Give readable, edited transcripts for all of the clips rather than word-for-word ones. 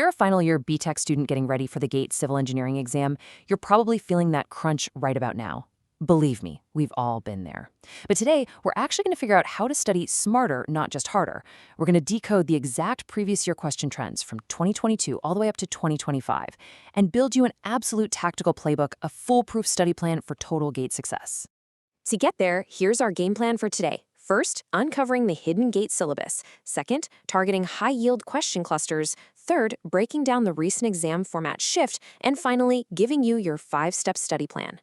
You're a final year BTech student getting ready for the GATE civil engineering exam. You're probably feeling that crunch right about now. Believe me, we've all been there. But today, we're actually going to figure out how to study smarter, not just harder. We're going to decode the exact previous year question trends from 2022 all the way up to 2025 and build you an absolute tactical playbook, a foolproof study plan for total GATE success. To get there, here's our game plan for today. First, uncovering the hidden GATE syllabus. Second, targeting high-yield question clusters. Third, breaking down the recent exam format shift. And finally, giving you your 5-step study plan.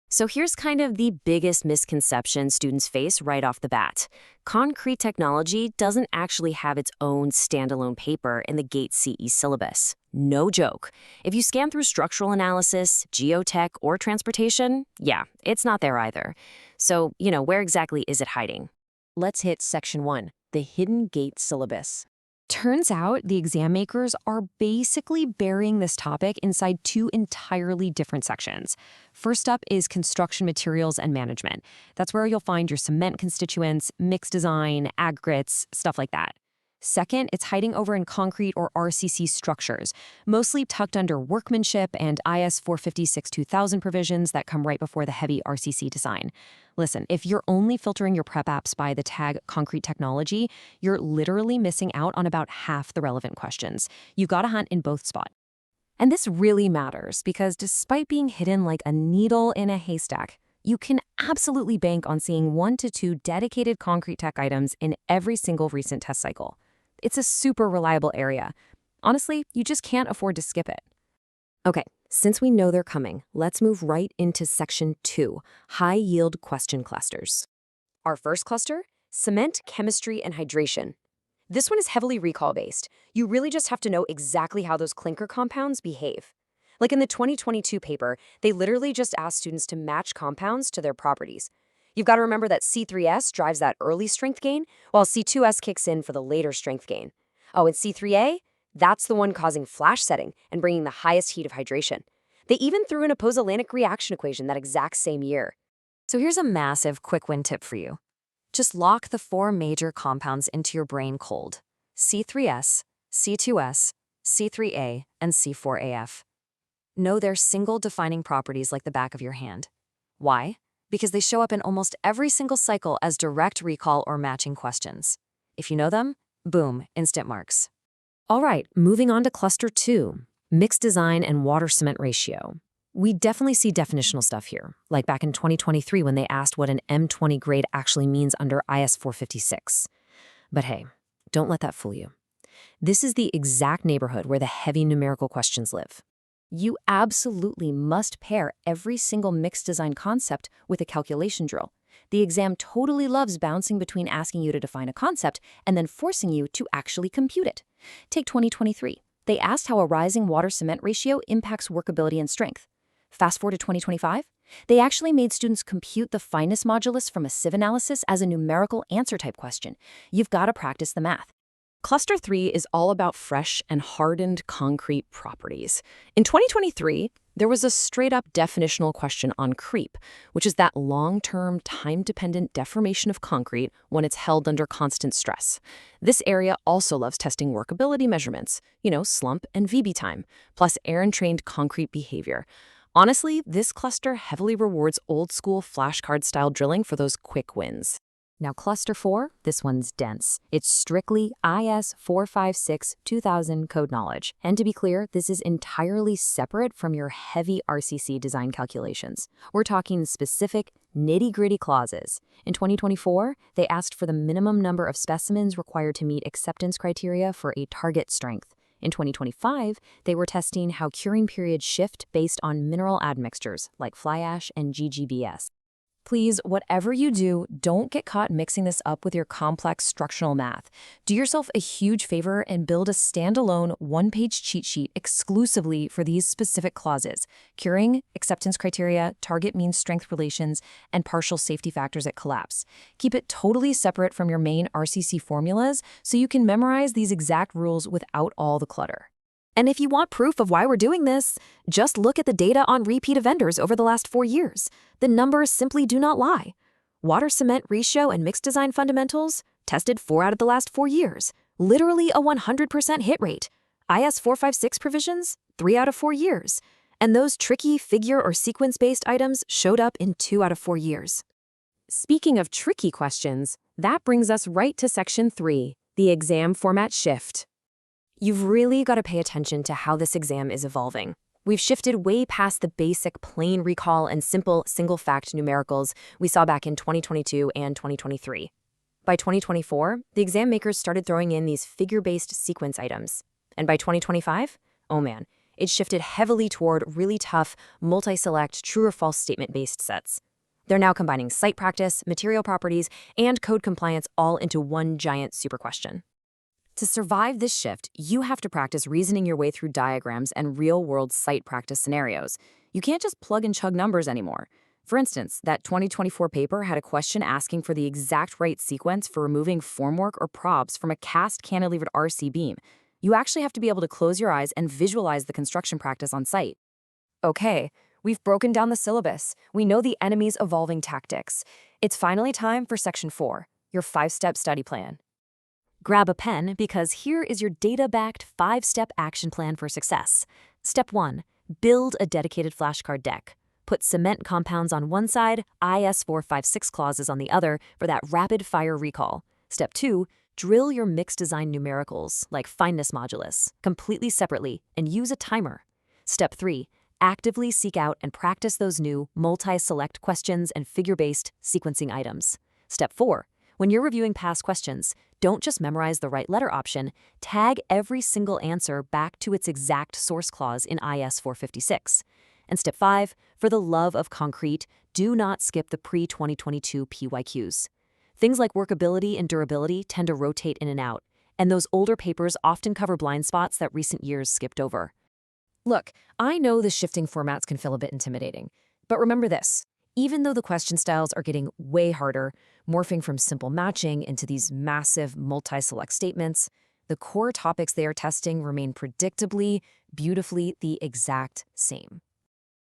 So here's kind of the biggest misconception students face right off the bat. Concrete technology doesn't actually have its own standalone paper in the GATE CE syllabus. No joke. If you scan through structural analysis, geotech, or transportation, yeah, it's not there either. So, where exactly is it hiding? Let's hit Section 1, the hidden GATE syllabus. Turns out the exam makers are basically burying this topic inside two entirely different sections. First up is construction materials and management. That's where you'll find your cement constituents, mixed design, aggregates, stuff like that. Second, it's hiding over in concrete or RCC structures, mostly tucked under workmanship and IS 456-2000 provisions that come right before the heavy RCC design. Listen, if you're only filtering your prep apps by the tag concrete technology, you're literally missing out on about half the relevant questions. You've got to hunt in both spots. And this really matters because despite being hidden like a needle in a haystack, you can absolutely bank on seeing 1 to 2 dedicated concrete tech items in every single recent test cycle. It's a super reliable area. Honestly, you just can't afford to skip it. Okay, since we know they're coming, let's move right into Section 2, high-yield question clusters. Our first cluster, cement, chemistry, and hydration. This one is heavily recall-based. You really just have to know exactly how those clinker compounds behave. Like in the 2022 paper, they literally just asked students to match compounds to their properties. You've got to remember that C3S drives that early strength gain, while C2S kicks in for the later strength gain. Oh, and C3A? That's the one causing flash setting and bringing the highest heat of hydration. They even threw in a pozzolanic reaction equation that exact same year. So here's a massive quick win tip for you. Just lock the 4 major compounds into your brain cold: C3S, C2S, C3A, and C4AF. Know their single defining properties like the back of your hand. Why? Because they show up in almost every single cycle as direct recall or matching questions. If you know them, boom, instant marks. All right, moving on to Cluster 2, mixed design and water cement ratio. We definitely see definitional stuff here, like back in 2023 when they asked what an M20 grade actually means under IS 456. But hey, don't let that fool you. This is the exact neighborhood where the heavy numerical questions live. You absolutely must pair every single mixed design concept with a calculation drill. The exam totally loves bouncing between asking you to define a concept and then forcing you to actually compute it. Take 2023. They asked how a rising water-cement ratio impacts workability and strength. Fast forward to 2025. They actually made students compute the fineness modulus from a sieve analysis as a numerical answer type question. You've got to practice the math. Cluster 3 is all about fresh and hardened concrete properties. In 2023, there was a straight-up definitional question on creep, which is that long-term, time-dependent deformation of concrete when it's held under constant stress. This area also loves testing workability measurements, slump and VB time, plus Aaron-trained concrete behavior. Honestly, this cluster heavily rewards old-school flashcard-style drilling for those quick wins. Now, Cluster 4, this one's dense. It's strictly IS 456-2000 code knowledge. And to be clear, this is entirely separate from your heavy RCC design calculations. We're talking specific, nitty-gritty clauses. In 2024, they asked for the minimum number of specimens required to meet acceptance criteria for a target strength. In 2025, they were testing how curing periods shift based on mineral admixtures like fly ash and GGBS. Please, whatever you do, don't get caught mixing this up with your complex structural math. Do yourself a huge favor and build a standalone one-page cheat sheet exclusively for these specific clauses: curing, acceptance criteria, target mean strength relations, and partial safety factors at collapse. Keep it totally separate from your main RCC formulas so you can memorize these exact rules without all the clutter. And if you want proof of why we're doing this, just look at the data on repeat offenders over the last 4 years. The numbers simply do not lie. Water cement ratio and mixed design fundamentals tested 4 out of the last 4 years. Literally a 100% hit rate. IS 456 provisions, 3 out of 4 years. And those tricky figure or sequence-based items showed up in 2 out of 4 years. Speaking of tricky questions, that brings us right to Section 3, the exam format shift. You've really got to pay attention to how this exam is evolving. We've shifted way past the basic plain recall and simple single-fact numericals we saw back in 2022 and 2023. By 2024, the exam makers started throwing in these figure-based sequence items. And by 2025, oh man, it shifted heavily toward really tough, multi-select, true or false statement-based sets. They're now combining site practice, material properties, and code compliance all into one giant super question. To survive this shift, you have to practice reasoning your way through diagrams and real-world site practice scenarios. You can't just plug and chug numbers anymore. For instance, that 2024 paper had a question asking for the exact right sequence for removing formwork or probs from a cast cantilevered RC beam. You actually have to be able to close your eyes and visualize the construction practice on site. Okay, we've broken down the syllabus. We know the enemy's evolving tactics. It's finally time for Section 4, your 5-step study plan. Grab a pen because here is your data-backed 5-step action plan for success. Step 1, build a dedicated flashcard deck. Put cement compounds on one side, IS 456 clauses on the other for that rapid-fire recall. Step 2, drill your mixed design numericals, like fineness modulus, completely separately and use a timer. Step 3, actively seek out and practice those new multi-select questions and figure-based sequencing items. Step 4, when you're reviewing past questions, don't just memorize the right letter option, tag every single answer back to its exact source clause in IS 456. And Step 5, for the love of concrete, do not skip the pre-2022 PYQs. Things like workability and durability tend to rotate in and out, and those older papers often cover blind spots that recent years skipped over. Look, I know the shifting formats can feel a bit intimidating, but remember this. Even though the question styles are getting way harder, morphing from simple matching into these massive multi-select statements, the core topics they are testing remain predictably, beautifully the exact same.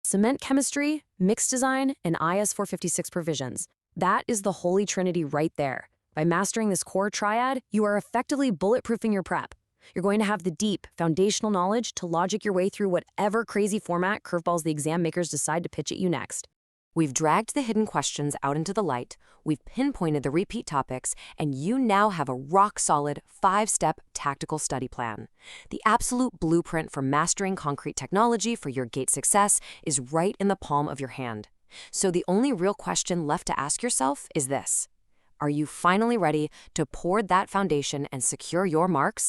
Cement chemistry, mixed design, and IS 456 provisions. That is the holy trinity right there. By mastering this core triad, you are effectively bulletproofing your prep. You're going to have the deep, foundational knowledge to logic your way through whatever crazy format curveballs the exam makers decide to pitch at you next. We've dragged the hidden questions out into the light, we've pinpointed the repeat topics, and you now have a rock-solid 5-step tactical study plan. The absolute blueprint for mastering concrete technology for your GATE success is right in the palm of your hand. So the only real question left to ask yourself is this: are you finally ready to pour that foundation and secure your marks?